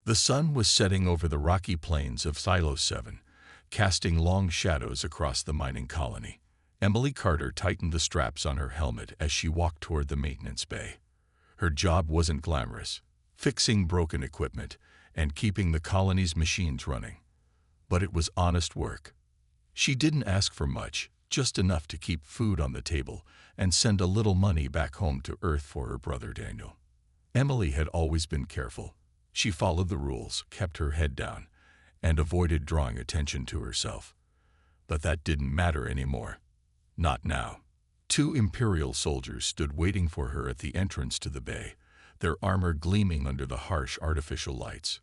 The sun was setting over the rocky plains of Silo 7, casting long shadows across the mining colony. Emily Carter tightened the straps on her helmet as she walked toward the maintenance bay. Her job wasn't glamorous, fixing broken equipment and keeping the colony's machines running. But it was honest work. She didn't ask for much, just enough to keep food on the table and send a little money back home to Earth for her brother Daniel. Emily had always been careful. She followed the rules, kept her head down, and avoided drawing attention to herself. But that didn't matter anymore. Not now. 2 Imperial soldiers stood waiting for her at the entrance to the bay, their armor gleaming under the harsh artificial lights.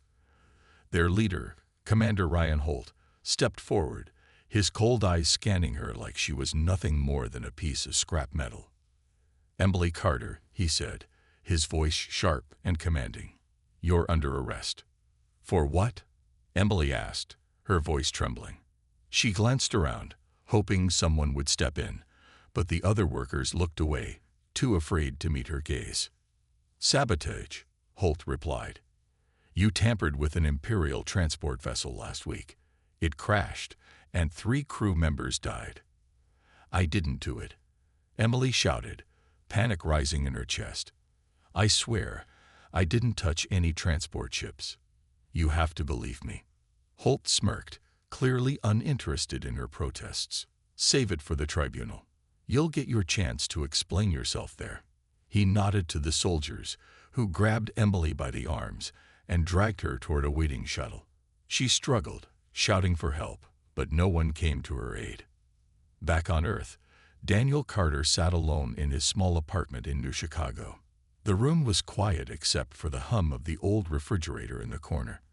Their leader, Commander Ryan Holt, stepped forward, his cold eyes scanning her like she was nothing more than a piece of scrap metal. "Emily Carter," he said, his voice sharp and commanding. "You're under arrest." "For what?" Emily asked, her voice trembling. She glanced around, hoping someone would step in, but the other workers looked away, too afraid to meet her gaze. "Sabotage," Holt replied. "You tampered with an Imperial transport vessel last week. It crashed, and 3 crew members died." "I didn't do it," Emily shouted, panic rising in her chest. "I swear, I didn't touch any transport ships. You have to believe me." Holt smirked, clearly uninterested in her protests. "Save it for the tribunal. You'll get your chance to explain yourself there." He nodded to the soldiers, who grabbed Emily by the arms and dragged her toward a waiting shuttle. She struggled, shouting for help, but no one came to her aid. Back on Earth, Daniel Carter sat alone in his small apartment in New Chicago. The room was quiet except for the hum of the old refrigerator in the corner.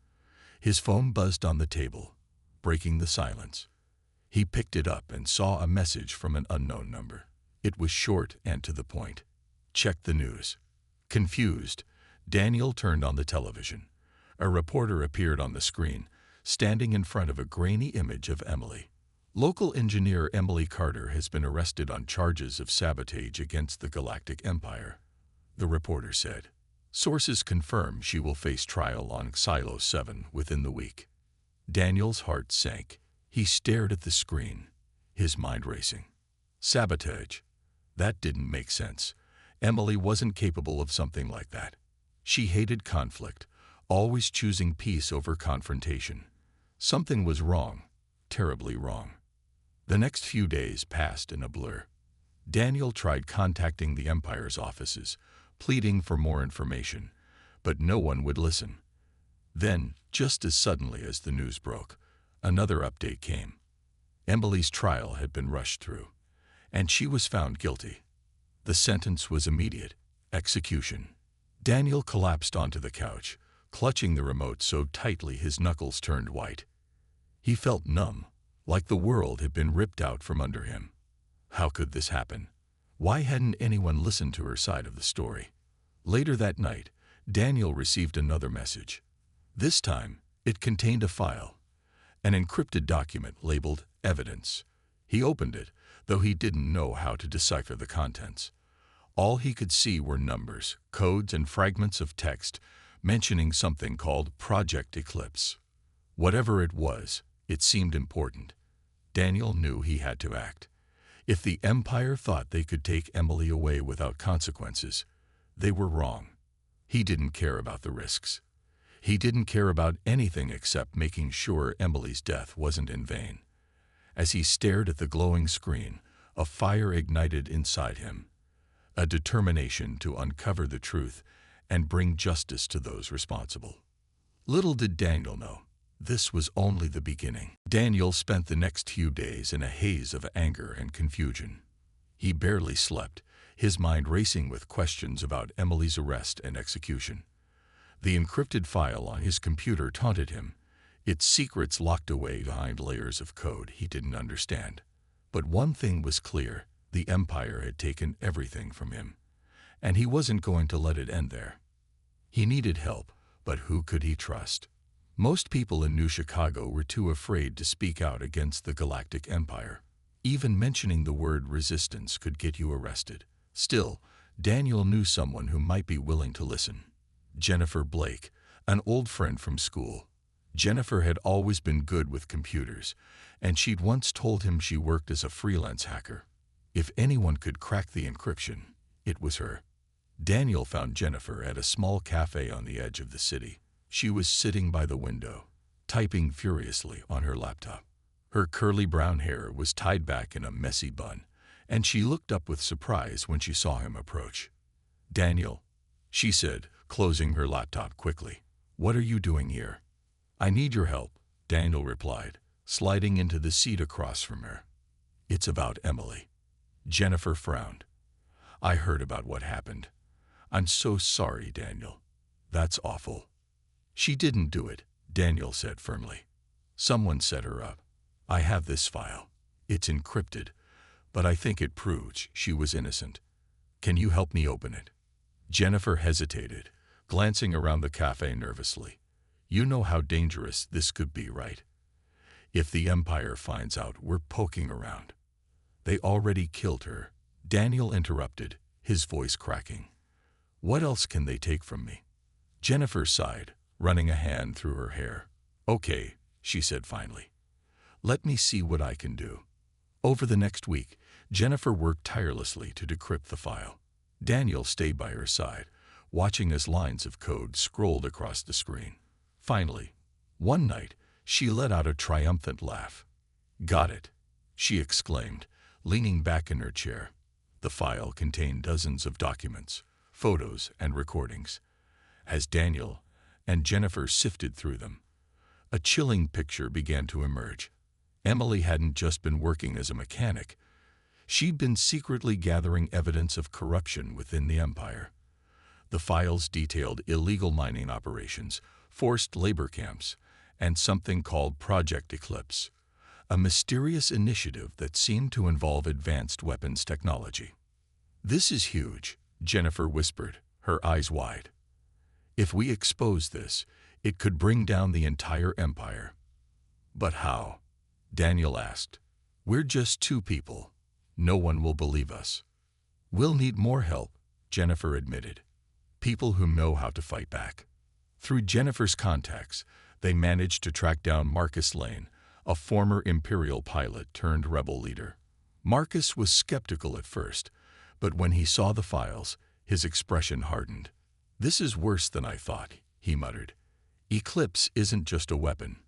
His phone buzzed on the table, breaking the silence. He picked it up and saw a message from an unknown number. It was short and to the point. "Check the news." Confused, Daniel turned on the television. A reporter appeared on the screen, standing in front of a grainy image of Emily. "Local engineer Emily Carter has been arrested on charges of sabotage against the Galactic Empire," the reporter said. "Sources confirm she will face trial on Silo 7 within the week." Daniel's heart sank. He stared at the screen, his mind racing. Sabotage. That didn't make sense. Emily wasn't capable of something like that. She hated conflict, always choosing peace over confrontation. Something was wrong, terribly wrong. The next few days passed in a blur. Daniel tried contacting the Empire's offices, pleading for more information, but no one would listen. Then, just as suddenly as the news broke, another update came. Emily's trial had been rushed through, and she was found guilty. The sentence was immediate: execution. Daniel collapsed onto the couch, clutching the remote so tightly his knuckles turned white. He felt numb, like the world had been ripped out from under him. How could this happen? Why hadn't anyone listened to her side of the story? Later that night, Daniel received another message. This time, it contained a file, an encrypted document labeled Evidence. He opened it, though he didn't know how to decipher the contents. All he could see were numbers, codes, and fragments of text mentioning something called Project Eclipse. Whatever it was, it seemed important. Daniel knew he had to act. If the Empire thought they could take Emily away without consequences, they were wrong. He didn't care about the risks. He didn't care about anything except making sure Emily's death wasn't in vain. As he stared at the glowing screen, a fire ignited inside him, a determination to uncover the truth and bring justice to those responsible. Little did Daniel know, this was only the beginning. Daniel spent the next few days in a haze of anger and confusion. He barely slept, his mind racing with questions about Emily's arrest and execution. The encrypted file on his computer taunted him, its secrets locked away behind layers of code he didn't understand. But one thing was clear: the Empire had taken everything from him, and he wasn't going to let it end there. He needed help, but who could he trust? Most people in New Chicago were too afraid to speak out against the Galactic Empire. Even mentioning the word resistance could get you arrested. Still, Daniel knew someone who might be willing to listen. Jennifer Blake, An old friend from school. Jennifer had always been good with computers, and she'd once told him she worked as a freelance hacker. If anyone could crack the encryption, it was her. Daniel found Jennifer at a small cafe on the edge of the city. She was sitting by the window, typing furiously on her laptop. Her curly brown hair was tied back in a messy bun, and she looked up with surprise when she saw him approach. "Daniel," she said, closing her laptop quickly. "What are you doing here?" "I need your help," Daniel replied, sliding into the seat across from her. "It's about Emily." Jennifer frowned. "I heard about what happened. I'm so sorry, Daniel. That's awful." "She didn't do it," Daniel said firmly. "Someone set her up. I have this file. It's encrypted, but I think it proves she was innocent. Can you help me open it?" Jennifer hesitated, glancing around the cafe nervously. "You know how dangerous this could be, right? If the Empire finds out we're poking around." "They already killed her," Daniel interrupted, his voice cracking. "What else can they take from me?" Jennifer sighed, running a hand through her hair. "Okay," she said finally. "Let me see what I can do." Over the next week, Jennifer worked tirelessly to decrypt the file. Daniel stayed by her side, watching as lines of code scrolled across the screen. Finally, one night, she let out a triumphant laugh. "Got it," she exclaimed, leaning back in her chair. The file contained dozens of documents, photos, and recordings. As Daniel and Jennifer sifted through them, a chilling picture began to emerge. Emily hadn't just been working as a mechanic. She'd been secretly gathering evidence of corruption within the Empire. The files detailed illegal mining operations, forced labor camps, and something called Project Eclipse, a mysterious initiative that seemed to involve advanced weapons technology. "This is huge," Jennifer whispered, her eyes wide. "If we expose this, it could bring down the entire Empire." "But how?" Daniel asked. "We're just two people. No one will believe us." "We'll need more help," Jennifer admitted. "People who know how to fight back." Through Jennifer's contacts, they managed to track down Marcus Lane, a former Imperial pilot turned rebel leader. Marcus was skeptical at first, but when he saw the files, his expression hardened. "This is worse than I thought," he muttered. "Eclipse isn't just a weapon.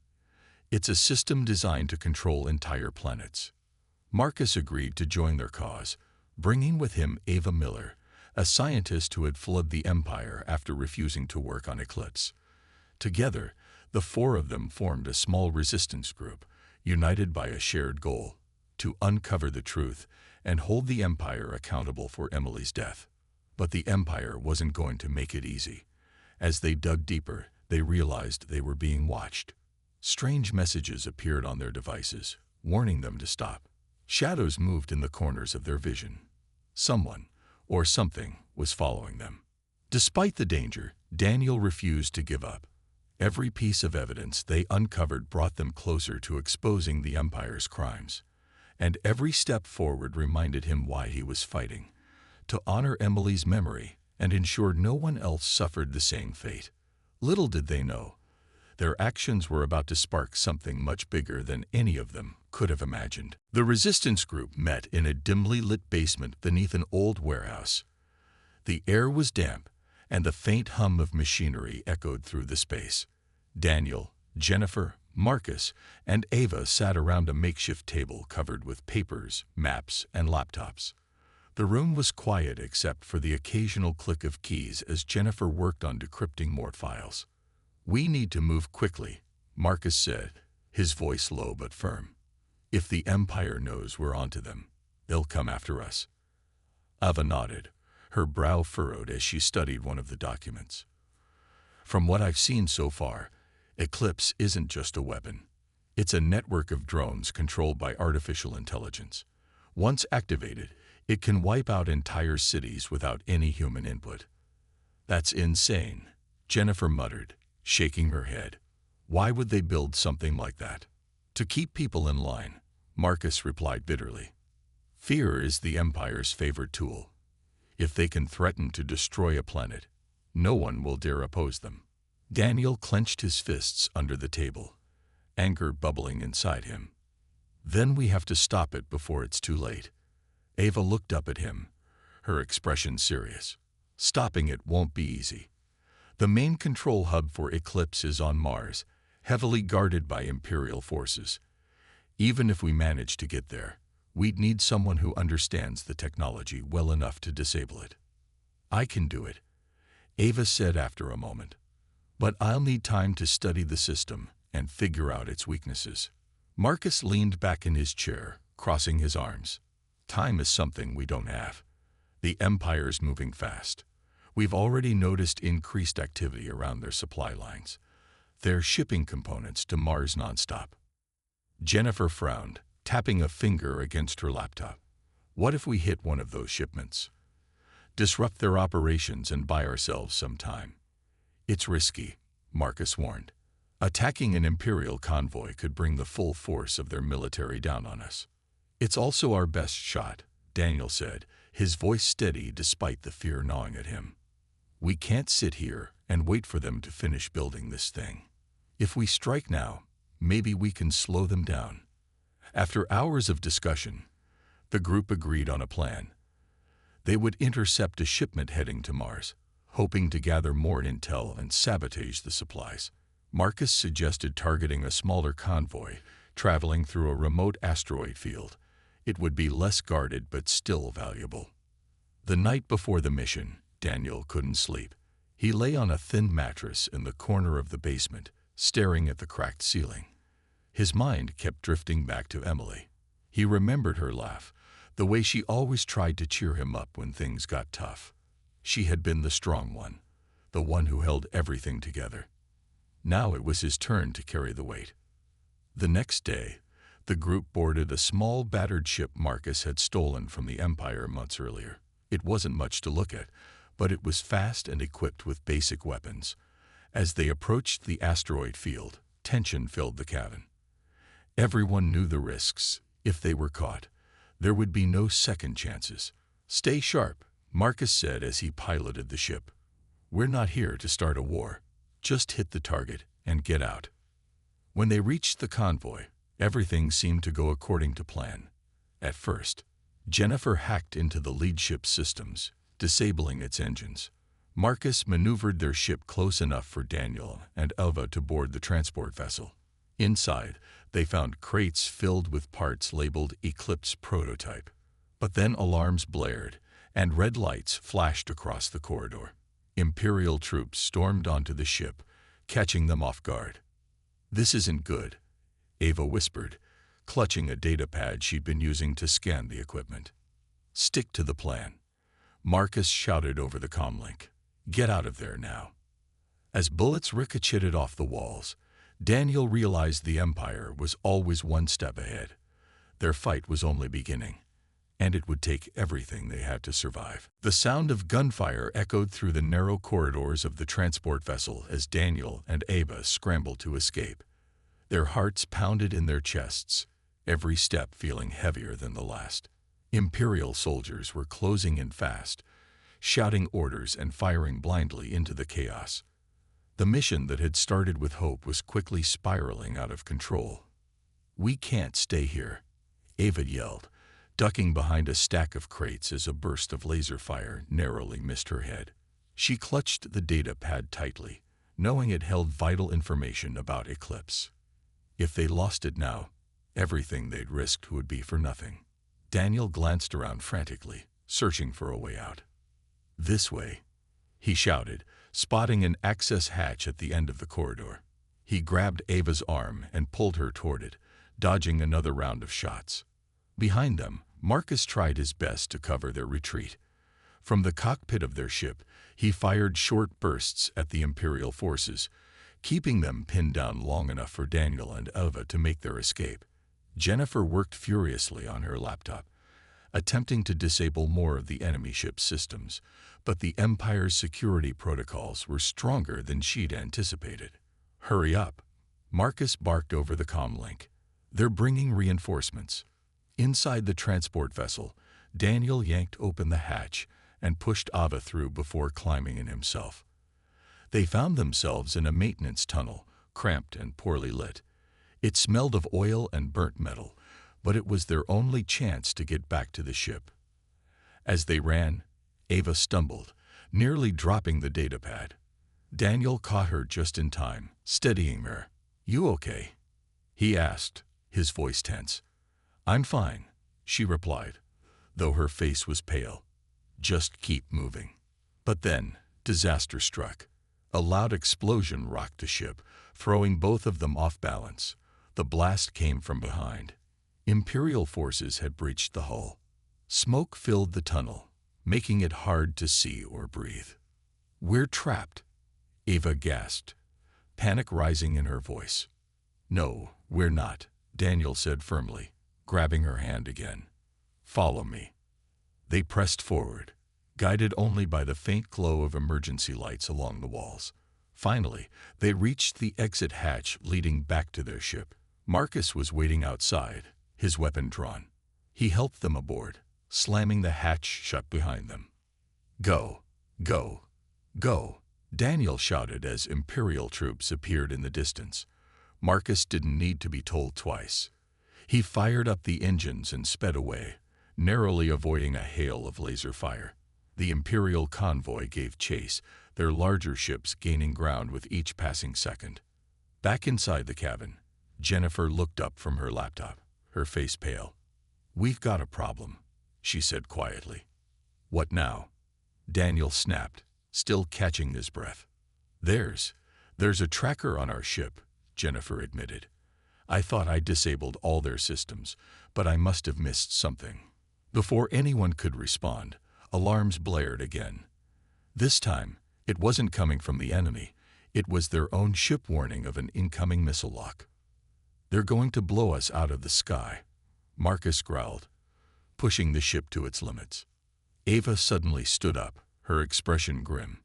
It's a system designed to control entire planets." Marcus agreed to join their cause, bringing with him Ava Miller, a scientist who had fled the Empire after refusing to work on Eclipse. Together, the four of them formed a small resistance group, united by a shared goal: to uncover the truth and hold the Empire accountable for Emily's death. But the Empire wasn't going to make it easy. As they dug deeper, they realized they were being watched. Strange messages appeared on their devices, warning them to stop. Shadows moved in the corners of their vision. Someone, or something, was following them. Despite the danger, Daniel refused to give up. Every piece of evidence they uncovered brought them closer to exposing the Empire's crimes. And every step forward reminded him why he was fighting: to honor Emily's memory and ensure no one else suffered the same fate. Little did they know, their actions were about to spark something much bigger than any of them could have imagined. The resistance group met in a dimly lit basement beneath an old warehouse. The air was damp, and the faint hum of machinery echoed through the space. Daniel, Jennifer, Marcus, and Ava sat around a makeshift table covered with papers, maps, and laptops. The room was quiet except for the occasional click of keys as Jennifer worked on decrypting more files. "We need to move quickly," Marcus said, his voice low but firm. "If the Empire knows we're onto them, they'll come after us." Ava nodded, her brow furrowed as she studied one of the documents. "From what I've seen so far, Eclipse isn't just a weapon. It's a network of drones controlled by artificial intelligence. Once activated, it can wipe out entire cities without any human input." "That's insane," Jennifer muttered, shaking her head. "Why would they build something like that?" "To keep people in line," Marcus replied bitterly. "Fear is the Empire's favorite tool. If they can threaten to destroy a planet, no one will dare oppose them." Daniel clenched his fists under the table, anger bubbling inside him. Then we have to stop it before it's too late. Ava looked up at him, her expression serious. Stopping it won't be easy. The main control hub for Eclipse is on Mars, heavily guarded by Imperial forces. Even if we manage to get there, we'd need someone who understands the technology well enough to disable it. I can do it, Ava said after a moment. But I'll need time to study the system and figure out its weaknesses. Marcus leaned back in his chair, crossing his arms. Time is something we don't have. The Empire's moving fast. We've already noticed increased activity around their supply lines. They're shipping components to Mars nonstop. Jennifer frowned, tapping a finger against her laptop. What if we hit one of those shipments? Disrupt their operations and buy ourselves some time. It's risky, Marcus warned. Attacking an Imperial convoy could bring the full force of their military down on us. It's also our best shot, Daniel said, his voice steady despite the fear gnawing at him. We can't sit here and wait for them to finish building this thing. If we strike now, maybe we can slow them down. After hours of discussion, the group agreed on a plan. They would intercept a shipment heading to Mars, hoping to gather more intel and sabotage the supplies. Marcus suggested targeting a smaller convoy traveling through a remote asteroid field. It would be less guarded but still valuable. The night before the mission, Daniel couldn't sleep. He lay on a thin mattress in the corner of the basement, staring at the cracked ceiling. His mind kept drifting back to Emily. He remembered her laugh, the way she always tried to cheer him up when things got tough. She had been the strong one, the one who held everything together. Now it was his turn to carry the weight. The next day, the group boarded a small battered ship Marcus had stolen from the Empire months earlier. It wasn't much to look at, but it was fast and equipped with basic weapons. As they approached the asteroid field, tension filled the cabin. Everyone knew the risks. If they were caught, there would be no second chances. Stay sharp, Marcus said as he piloted the ship. We're not here to start a war. Just hit the target and get out. When they reached the convoy, everything seemed to go according to plan. At first, Jennifer hacked into the lead ship's systems, disabling its engines. Marcus maneuvered their ship close enough for Daniel and Elva to board the transport vessel. Inside, they found crates filled with parts labeled Eclipse Prototype. But then alarms blared, and red lights flashed across the corridor. Imperial troops stormed onto the ship, catching them off guard. This isn't good, Ava whispered, clutching a data pad she'd been using to scan the equipment. Stick to the plan, Marcus shouted over the comlink. Get out of there now. As bullets ricocheted off the walls, Daniel realized the Empire was always one step ahead. Their fight was only beginning, and it would take everything they had to survive. The sound of gunfire echoed through the narrow corridors of the transport vessel as Daniel and Ava scrambled to escape. Their hearts pounded in their chests, every step feeling heavier than the last. Imperial soldiers were closing in fast, shouting orders and firing blindly into the chaos. The mission that had started with hope was quickly spiraling out of control. We can't stay here, Ava yelled, ducking behind a stack of crates as a burst of laser fire narrowly missed her head. She clutched the data pad tightly, knowing it held vital information about Eclipse. If they lost it now, everything they'd risked would be for nothing. Daniel glanced around frantically, searching for a way out. This way, he shouted, spotting an access hatch at the end of the corridor. He grabbed Ava's arm and pulled her toward it, dodging another round of shots. Behind them, Marcus tried his best to cover their retreat. From the cockpit of their ship, he fired short bursts at the Imperial forces, keeping them pinned down long enough for Daniel and Elva to make their escape. Jennifer worked furiously on her laptop, attempting to disable more of the enemy ship's systems, but the Empire's security protocols were stronger than she'd anticipated. Hurry up, Marcus barked over the comlink. They're bringing reinforcements. Inside the transport vessel, Daniel yanked open the hatch and pushed Ava through before climbing in himself. They found themselves in a maintenance tunnel, cramped and poorly lit. It smelled of oil and burnt metal, but it was their only chance to get back to the ship. As they ran, Ava stumbled, nearly dropping the datapad. Daniel caught her just in time, steadying her. "You okay?" he asked, his voice tense. "I'm fine," she replied, though her face was pale. "Just keep moving." But then, disaster struck. A loud explosion rocked the ship, throwing both of them off balance. The blast came from behind. Imperial forces had breached the hull. Smoke filled the tunnel, making it hard to see or breathe. "We're trapped," Ava gasped, panic rising in her voice. "No, we're not," Daniel said firmly, grabbing her hand again. "Follow me." They pressed forward, guided only by the faint glow of emergency lights along the walls. Finally, they reached the exit hatch leading back to their ship. Marcus was waiting outside, his weapon drawn. He helped them aboard, slamming the hatch shut behind them. "Go, go, go," Daniel shouted as Imperial troops appeared in the distance. Marcus didn't need to be told twice. He fired up the engines and sped away, narrowly avoiding a hail of laser fire. The Imperial convoy gave chase, their larger ships gaining ground with each passing second. Back inside the cabin, Jennifer looked up from her laptop, her face pale. "We've got a problem," she said quietly. "What now?" Daniel snapped, still catching his breath. There's a tracker on our ship," Jennifer admitted. "I thought I disabled all their systems, but I must have missed something." Before anyone could respond, alarms blared again. This time, it wasn't coming from the enemy. It was their own ship warning of an incoming missile lock. "They're going to blow us out of the sky," Marcus growled, pushing the ship to its limits. Ava suddenly stood up, her expression grim.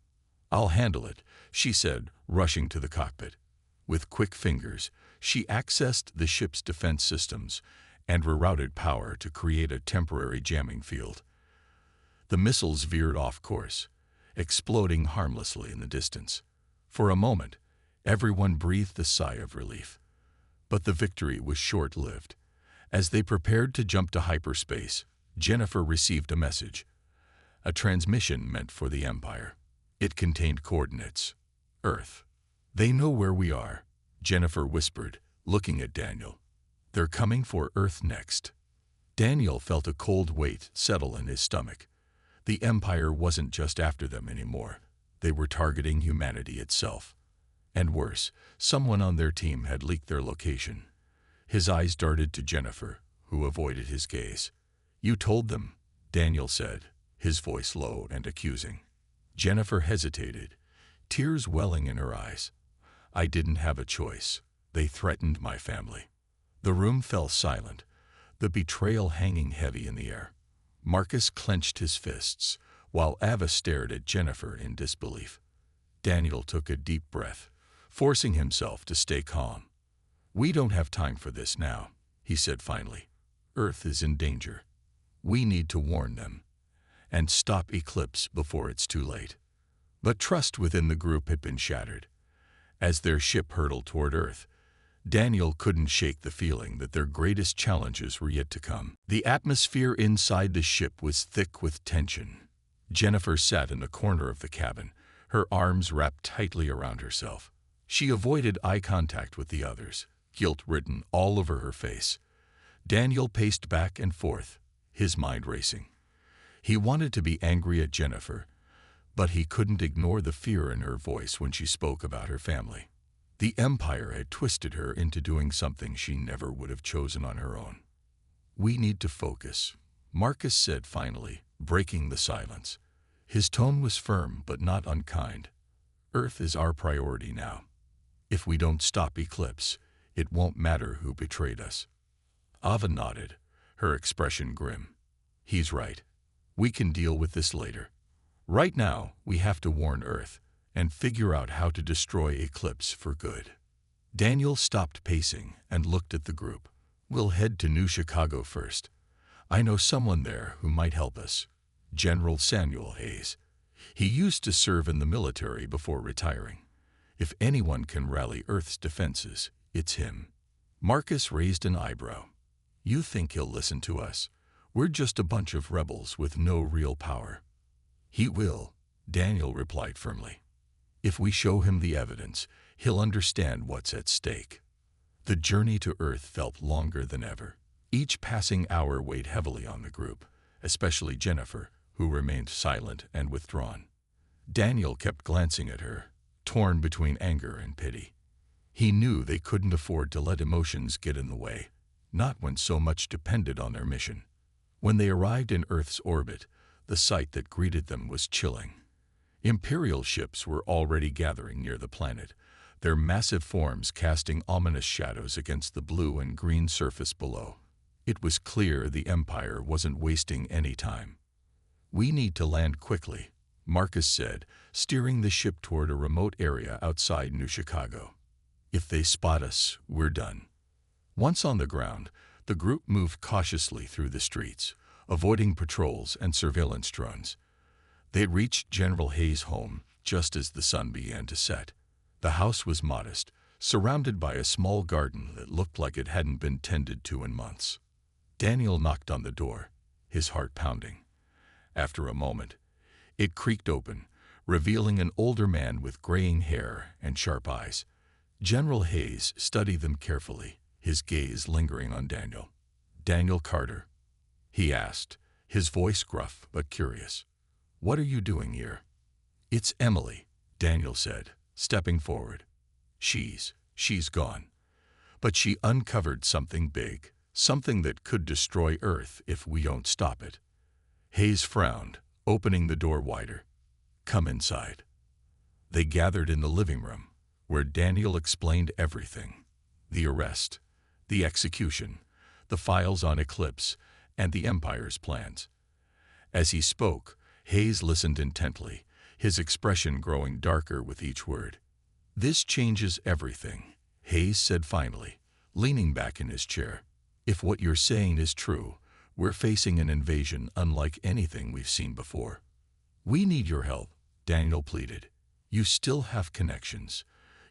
"I'll handle it," she said, rushing to the cockpit. With quick fingers, she accessed the ship's defense systems and rerouted power to create a temporary jamming field. The missiles veered off course, exploding harmlessly in the distance. For a moment, everyone breathed a sigh of relief. But the victory was short-lived. As they prepared to jump to hyperspace, Jennifer received a message. A transmission meant for the Empire. It contained coordinates. Earth. "They know where we are," Jennifer whispered, looking at Daniel. "They're coming for Earth next." Daniel felt a cold weight settle in his stomach. The Empire wasn't just after them anymore. They were targeting humanity itself. And worse, someone on their team had leaked their location. His eyes darted to Jennifer, who avoided his gaze. "You told them," Daniel said, his voice low and accusing. Jennifer hesitated, tears welling in her eyes. "I didn't have a choice. They threatened my family." The room fell silent, the betrayal hanging heavy in the air. Marcus clenched his fists, while Ava stared at Jennifer in disbelief. Daniel took a deep breath, forcing himself to stay calm. "We don't have time for this now," he said finally. "Earth is in danger. We need to warn them and stop Eclipse before it's too late." But trust within the group had been shattered. As their ship hurtled toward Earth, Daniel couldn't shake the feeling that their greatest challenges were yet to come. The atmosphere inside the ship was thick with tension. Jennifer sat in the corner of the cabin, her arms wrapped tightly around herself. She avoided eye contact with the others, guilt written all over her face. Daniel paced back and forth, his mind racing. He wanted to be angry at Jennifer, but he couldn't ignore the fear in her voice when she spoke about her family. The Empire had twisted her into doing something she never would have chosen on her own. "We need to focus," Marcus said finally, breaking the silence. His tone was firm but not unkind. "Earth is our priority now. If we don't stop Eclipse, it won't matter who betrayed us." Ava nodded, her expression grim. "He's right. We can deal with this later. Right now, we have to warn Earth and figure out how to destroy Eclipse for good." Daniel stopped pacing and looked at the group. "We'll head to New Chicago first. I know someone there who might help us. General Samuel Hayes. He used to serve in the military before retiring." If anyone can rally Earth's defenses, it's him. Marcus raised an eyebrow. You think he'll listen to us? We're just a bunch of rebels with no real power. He will, Daniel replied firmly. If we show him the evidence, he'll understand what's at stake. The journey to Earth felt longer than ever. Each passing hour weighed heavily on the group, especially Jennifer, who remained silent and withdrawn. Daniel kept glancing at her, torn between anger and pity. He knew they couldn't afford to let emotions get in the way, not when so much depended on their mission. When they arrived in Earth's orbit, the sight that greeted them was chilling. Imperial ships were already gathering near the planet, their massive forms casting ominous shadows against the blue and green surface below. It was clear the Empire wasn't wasting any time. We need to land quickly, Marcus said, steering the ship toward a remote area outside New Chicago. If they spot us, we're done. Once on the ground, the group moved cautiously through the streets, avoiding patrols and surveillance drones. They reached General Hayes' home just as the sun began to set. The house was modest, surrounded by a small garden that looked like it hadn't been tended to in months. Daniel knocked on the door, his heart pounding. After a moment, it creaked open, revealing an older man with graying hair and sharp eyes. General Hayes studied them carefully, his gaze lingering on Daniel. "Daniel Carter?" he asked, his voice gruff but curious. "What are you doing here?" "It's Emily," Daniel said, stepping forward. She's gone. But she uncovered something big, something that could destroy Earth if we don't stop it. Hayes frowned, opening the door wider. "Come inside." They gathered in the living room, where Daniel explained everything. The arrest, the execution, the files on Eclipse, and the Empire's plans. As he spoke, Hayes listened intently, his expression growing darker with each word. "This changes everything," Hayes said finally, leaning back in his chair. "If what you're saying is true, we're facing an invasion unlike anything we've seen before." "We need your help," Daniel pleaded. "You still have connections.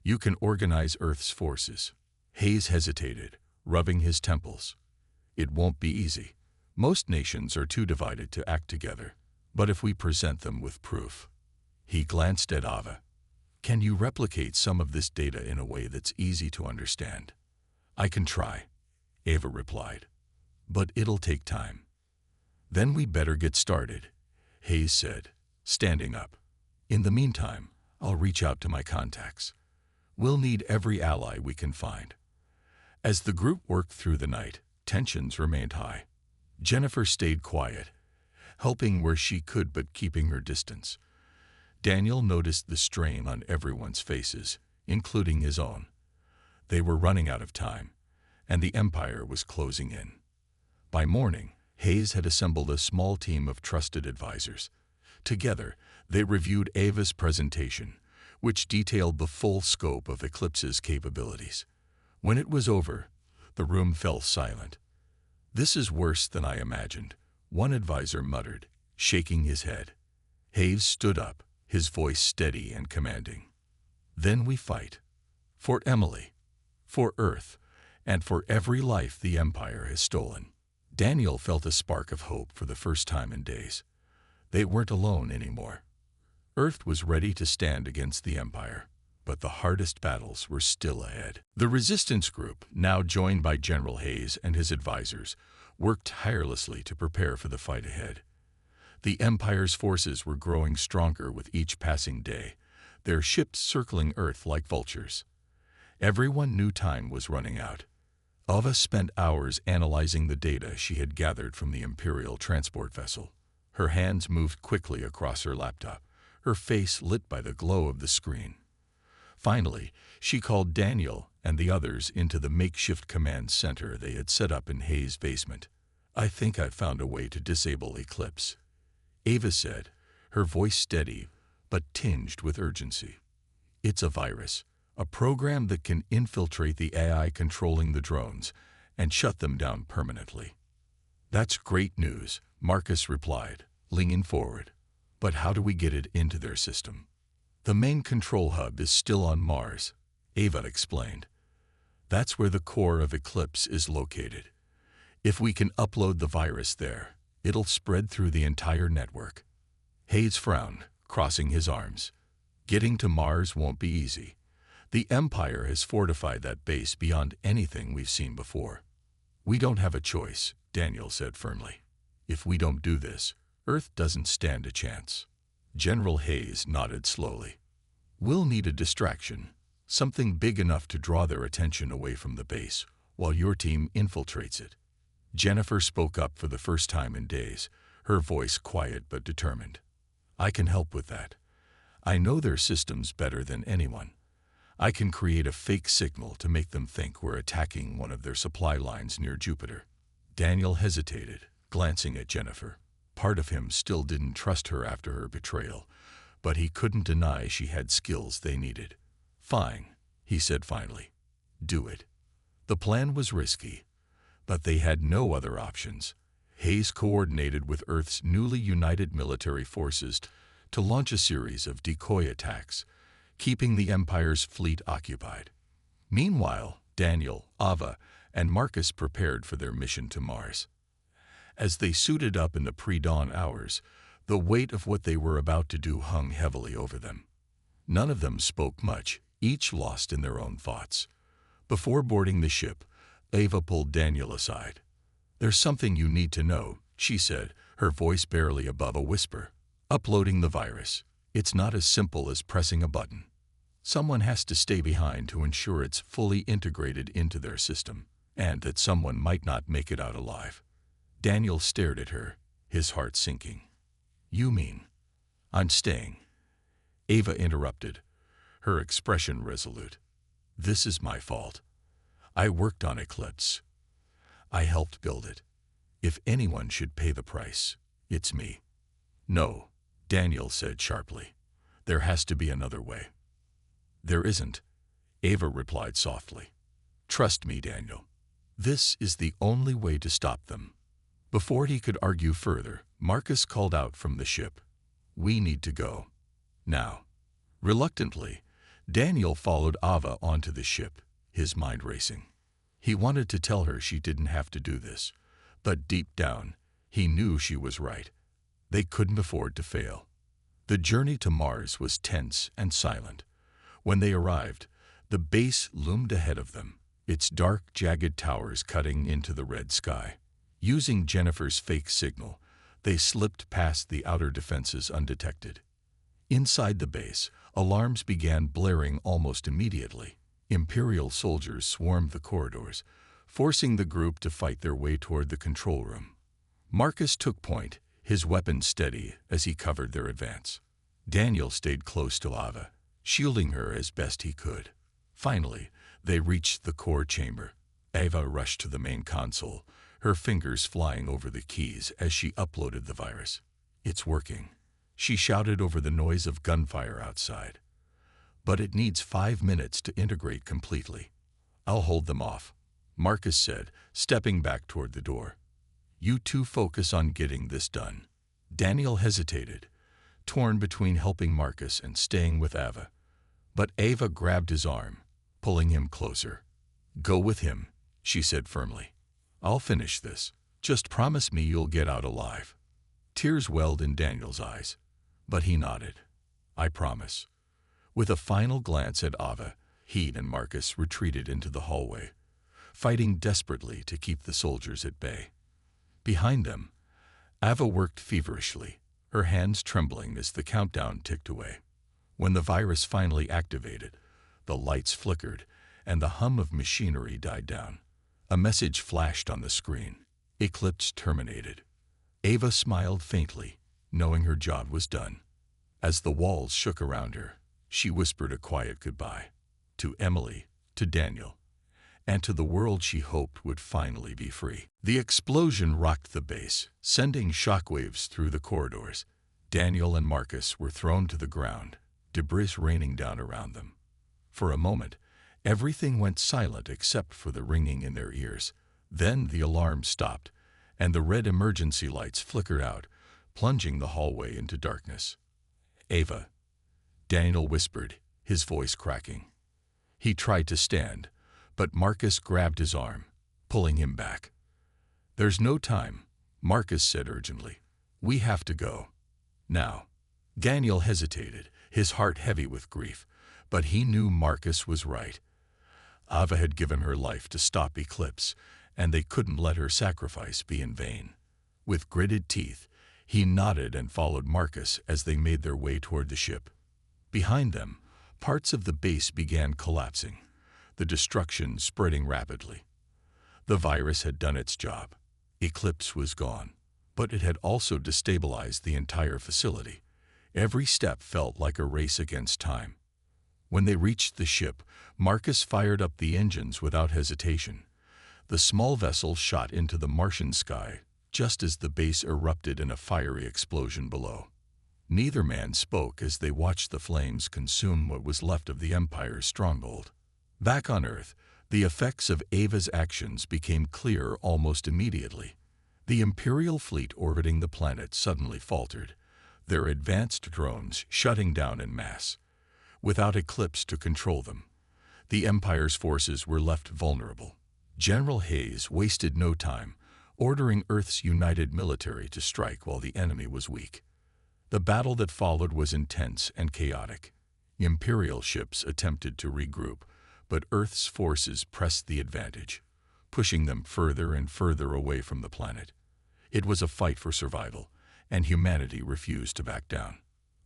You can organize Earth's forces." Hayes hesitated, rubbing his temples. "It won't be easy. Most nations are too divided to act together. But if we present them with proof." He glanced at Ava. "Can you replicate some of this data in a way that's easy to understand?" "I can try," Ava replied. "But it'll take time." "Then we better get started," Hayes said, standing up. "In the meantime, I'll reach out to my contacts. We'll need every ally we can find." As the group worked through the night, tensions remained high. Jennifer stayed quiet, helping where she could but keeping her distance. Daniel noticed the strain on everyone's faces, including his own. They were running out of time, and the Empire was closing in. By morning, Hayes had assembled a small team of trusted advisors. Together, they reviewed Ava's presentation, which detailed the full scope of Eclipse's capabilities. When it was over, the room fell silent. "This is worse than I imagined," one advisor muttered, shaking his head. Hayes stood up, his voice steady and commanding. "Then we fight. For Emily, for Earth, and for every life the Empire has stolen." Daniel felt a spark of hope for the first time in days. They weren't alone anymore. Earth was ready to stand against the Empire, but the hardest battles were still ahead. The resistance group, now joined by General Hayes and his advisors, worked tirelessly to prepare for the fight ahead. The Empire's forces were growing stronger with each passing day, their ships circling Earth like vultures. Everyone knew time was running out. Ava spent hours analyzing the data she had gathered from the Imperial transport vessel. Her hands moved quickly across her laptop, her face lit by the glow of the screen. Finally, she called Daniel and the others into the makeshift command center they had set up in Hayes' basement. "I think I've found a way to disable Eclipse," Ava said, her voice steady but tinged with urgency. "It's a virus, a program that can infiltrate the AI controlling the drones and shut them down permanently." "That's great news," Marcus replied, leaning forward. "But how do we get it into their system?" The main control hub is still on Mars, Ava explained. That's where the core of Eclipse is located. If we can upload the virus there, it'll spread through the entire network. Hayes frowned, crossing his arms. Getting to Mars won't be easy. The Empire has fortified that base beyond anything we've seen before. We don't have a choice, Daniel said firmly. If we don't do this, Earth doesn't stand a chance. General Hayes nodded slowly. We'll need a distraction, something big enough to draw their attention away from the base, while your team infiltrates it. Jennifer spoke up for the first time in days, her voice quiet but determined. I can help with that. I know their systems better than anyone. I can create a fake signal to make them think we're attacking one of their supply lines near Jupiter. Daniel hesitated, glancing at Jennifer. Part of him still didn't trust her after her betrayal, but he couldn't deny she had skills they needed. Fine, he said finally. Do it. The plan was risky, but they had no other options. Hayes coordinated with Earth's newly united military forces to launch a series of decoy attacks, keeping the Empire's fleet occupied. Meanwhile, Daniel, Ava, and Marcus prepared for their mission to Mars. As they suited up in the pre-dawn hours, the weight of what they were about to do hung heavily over them. None of them spoke much, each lost in their own thoughts. Before boarding the ship, Ava pulled Daniel aside. There's something you need to know, she said, her voice barely above a whisper. Uploading the virus. It's not as simple as pressing a button. Someone has to stay behind to ensure it's fully integrated into their system, and that someone might not make it out alive. Daniel stared at her, his heart sinking. You mean? I'm staying. Ava interrupted, her expression resolute. This is my fault. I worked on Eclipse. I helped build it. If anyone should pay the price, it's me. No, Daniel said sharply. There has to be another way. There isn't, Ava replied softly. Trust me, Daniel. This is the only way to stop them. Before he could argue further, Marcus called out from the ship. We need to go. Now. Reluctantly, Daniel followed Ava onto the ship, his mind racing. He wanted to tell her she didn't have to do this, but deep down, he knew she was right. They couldn't afford to fail. The journey to Mars was tense and silent. When they arrived, the base loomed ahead of them, its dark, jagged towers cutting into the red sky. Using Jennifer's fake signal, they slipped past the outer defenses undetected. Inside the base, alarms began blaring almost immediately. Imperial soldiers swarmed the corridors, forcing the group to fight their way toward the control room. Marcus took point, his weapon steady as he covered their advance. Daniel stayed close to Ava, shielding her as best he could. Finally, they reached the core chamber. Ava rushed to the main console, her fingers flying over the keys as she uploaded the virus. It's working, she shouted over the noise of gunfire outside. But it needs 5 minutes to integrate completely. I'll hold them off, Marcus said, stepping back toward the door. You two focus on getting this done. Daniel hesitated, torn between helping Marcus and staying with Ava. But Ava grabbed his arm, pulling him closer. Go with him, she said firmly. I'll finish this. Just promise me you'll get out alive. Tears welled in Daniel's eyes, but he nodded. I promise. With a final glance at Ava, he and Marcus retreated into the hallway, fighting desperately to keep the soldiers at bay. Behind them, Ava worked feverishly, her hands trembling as the countdown ticked away. When the virus finally activated, the lights flickered and the hum of machinery died down. A message flashed on the screen. Eclipse terminated. Ava smiled faintly, knowing her job was done. As the walls shook around her, she whispered a quiet goodbye. To Emily, to Daniel, and to the world she hoped would finally be free. The explosion rocked the base, sending shockwaves through the corridors. Daniel and Marcus were thrown to the ground, debris raining down around them. For a moment, everything went silent except for the ringing in their ears. Then the alarm stopped, and the red emergency lights flickered out, plunging the hallway into darkness. Ava, Daniel whispered, his voice cracking. He tried to stand, but Marcus grabbed his arm, pulling him back. There's no time, Marcus said urgently. We have to go. Now. Daniel hesitated, his heart heavy with grief, but he knew Marcus was right. Ava had given her life to stop Eclipse, and they couldn't let her sacrifice be in vain. With gritted teeth, he nodded and followed Marcus as they made their way toward the ship. Behind them, parts of the base began collapsing, the destruction spreading rapidly. The virus had done its job. Eclipse was gone, but it had also destabilized the entire facility. Every step felt like a race against time. When they reached the ship, Marcus fired up the engines without hesitation. The small vessel shot into the Martian sky just as the base erupted in a fiery explosion below. Neither man spoke as they watched the flames consume what was left of the Empire's stronghold. Back on Earth, the effects of Ava's actions became clear almost immediately. The Imperial fleet orbiting the planet suddenly faltered, their advanced drones shutting down en masse. Without Eclipse to control them, the Empire's forces were left vulnerable. General Hayes wasted no time, ordering Earth's united military to strike while the enemy was weak. The battle that followed was intense and chaotic. Imperial ships attempted to regroup, but Earth's forces pressed the advantage, pushing them further and further away from the planet. It was a fight for survival, and humanity refused to back down.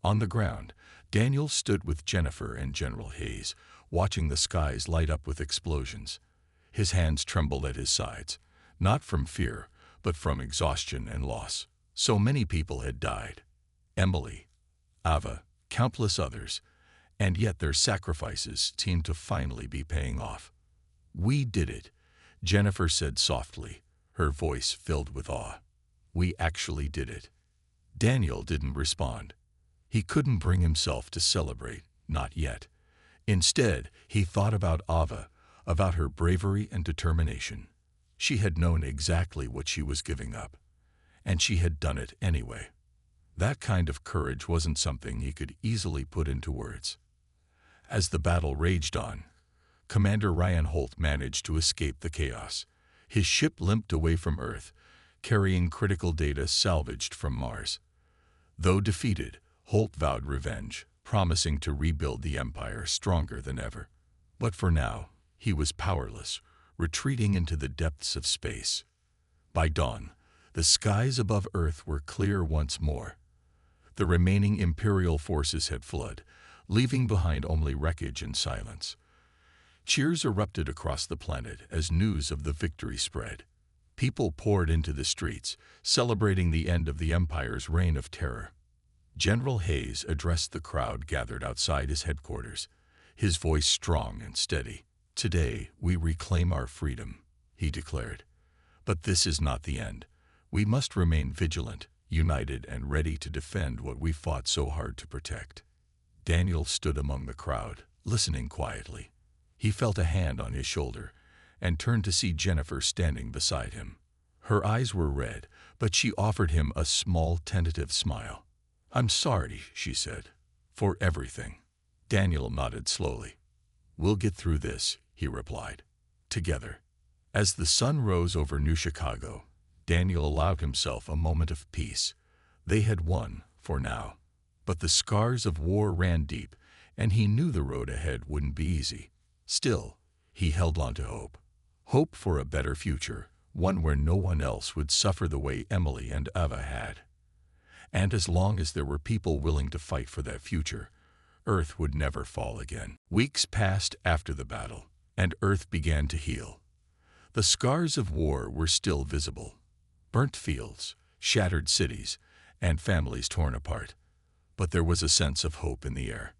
On the ground, Daniel stood with Jennifer and General Hayes, watching the skies light up with explosions. His hands trembled at his sides, not from fear, but from exhaustion and loss. So many people had died. Emily, Ava, countless others, and yet their sacrifices seemed to finally be paying off. We did it, Jennifer said softly, her voice filled with awe. We actually did it. Daniel didn't respond. He couldn't bring himself to celebrate, not yet. Instead, he thought about Ava, about her bravery and determination. She had known exactly what she was giving up, and she had done it anyway. That kind of courage wasn't something he could easily put into words. As the battle raged on, Commander Ryan Holt managed to escape the chaos. His ship limped away from Earth, carrying critical data salvaged from Mars. Though defeated, Holt vowed revenge, promising to rebuild the Empire stronger than ever. But for now, he was powerless, retreating into the depths of space. By dawn, the skies above Earth were clear once more. The remaining Imperial forces had fled, leaving behind only wreckage and silence. Cheers erupted across the planet as news of the victory spread. People poured into the streets, celebrating the end of the Empire's reign of terror. General Hayes addressed the crowd gathered outside his headquarters, his voice strong and steady. Today, we reclaim our freedom, he declared. But this is not the end. We must remain vigilant, united, and ready to defend what we fought so hard to protect. Daniel stood among the crowd, listening quietly. He felt a hand on his shoulder and turned to see Jennifer standing beside him. Her eyes were red, but she offered him a small, tentative smile. I'm sorry, she said, for everything. Daniel nodded slowly. We'll get through this, he replied. Together. As the sun rose over New Chicago, Daniel allowed himself a moment of peace. They had won, for now. But the scars of war ran deep, and he knew the road ahead wouldn't be easy. Still, he held on to hope. Hope for a better future, one where no one else would suffer the way Emily and Ava had. And as long as there were people willing to fight for that future, Earth would never fall again. Weeks passed after the battle, and Earth began to heal. The scars of war were still visible. Burnt fields, shattered cities, and families torn apart. But there was a sense of hope in the air.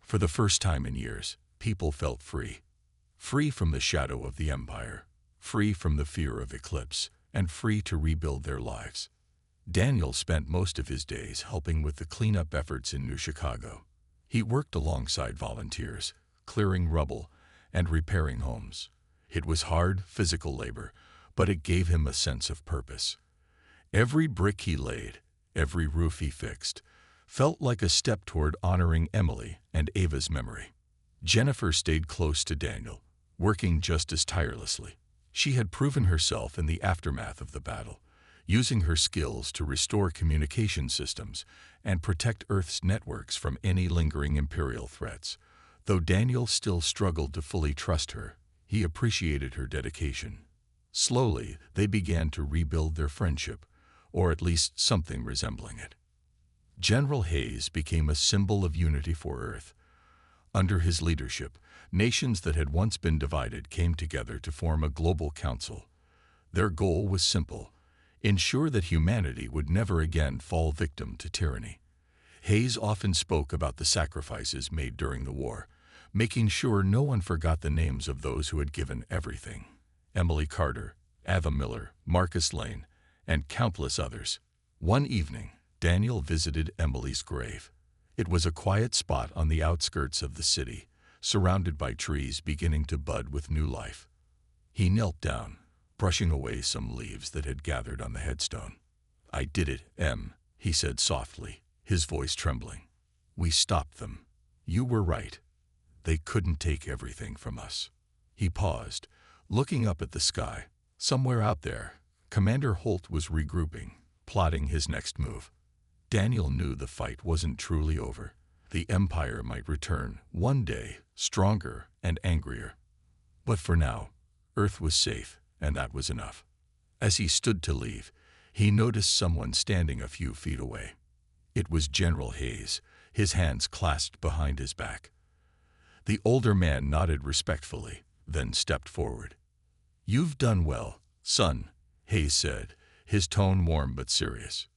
For the first time in years, people felt free. Free from the shadow of the Empire, free from the fear of Eclipse, and free to rebuild their lives. Daniel spent most of his days helping with the cleanup efforts in New Chicago. He worked alongside volunteers, clearing rubble and repairing homes. It was hard, physical labor, but it gave him a sense of purpose. Every brick he laid, every roof he fixed, felt like a step toward honoring Emily and Ava's memory. Jennifer stayed close to Daniel, working just as tirelessly. She had proven herself in the aftermath of the battle, using her skills to restore communication systems and protect Earth's networks from any lingering Imperial threats. Though Daniel still struggled to fully trust her, he appreciated her dedication. Slowly, they began to rebuild their friendship, or at least something resembling it. General Hayes became a symbol of unity for Earth. Under his leadership, nations that had once been divided came together to form a global council. Their goal was simple: ensure that humanity would never again fall victim to tyranny. Hayes often spoke about the sacrifices made during the war, making sure no one forgot the names of those who had given everything. Emily Carter, Ava Miller, Marcus Lane, and countless others. One evening, Daniel visited Emily's grave. It was a quiet spot on the outskirts of the city, surrounded by trees beginning to bud with new life. He knelt down, brushing away some leaves that had gathered on the headstone. "I did it, Em," he said softly, his voice trembling. "We stopped them. You were right. They couldn't take everything from us." He paused, looking up at the sky. Somewhere out there, Commander Holt was regrouping, plotting his next move. Daniel knew the fight wasn't truly over. The Empire might return one day, stronger and angrier. But for now, Earth was safe, and that was enough. As he stood to leave, he noticed someone standing a few feet away. It was General Hayes, his hands clasped behind his back. The older man nodded respectfully, then stepped forward. "You've done well, son," Hayes said, his tone warm but serious.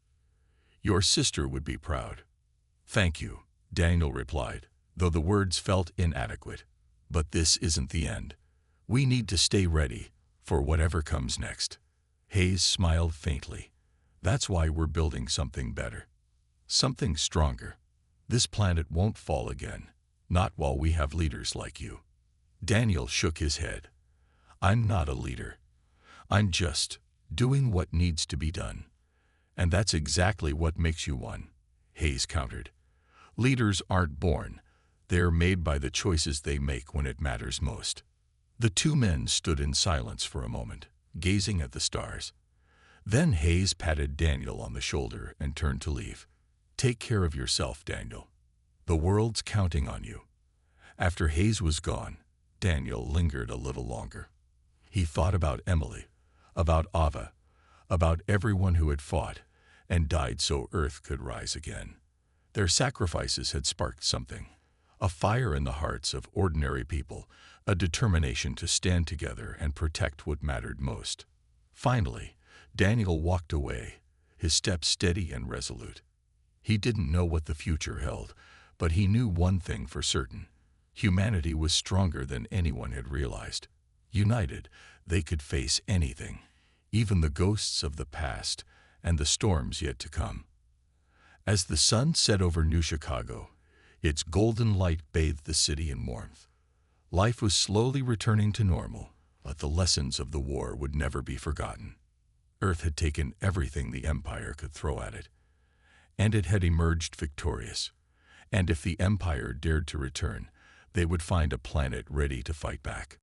"Your sister would be proud." "Thank you," Daniel replied, though the words felt inadequate. "But this isn't the end. We need to stay ready for whatever comes next." Hayes smiled faintly. "That's why we're building something better. Something stronger. This planet won't fall again, not while we have leaders like you." Daniel shook his head. "I'm not a leader. I'm just doing what needs to be done." "And that's exactly what makes you one," Hayes countered. "Leaders aren't born. They're made by the choices they make when it matters most." The two men stood in silence for a moment, gazing at the stars. Then Hayes patted Daniel on the shoulder and turned to leave. "Take care of yourself, Daniel. The world's counting on you." After Hayes was gone, Daniel lingered a little longer. He thought about Emily, about Ava, about everyone who had fought and died so Earth could rise again. Their sacrifices had sparked something, a fire in the hearts of ordinary people, a determination to stand together and protect what mattered most. Finally, Daniel walked away, his steps steady and resolute. He didn't know what the future held, but he knew one thing for certain: humanity was stronger than anyone had realized. United, they could face anything, even the ghosts of the past and the storms yet to come. As the sun set over New Chicago, its golden light bathed the city in warmth. Life was slowly returning to normal, but the lessons of the war would never be forgotten. Earth had taken everything the Empire could throw at it, and it had emerged victorious. And if the Empire dared to return, they would find a planet ready to fight back.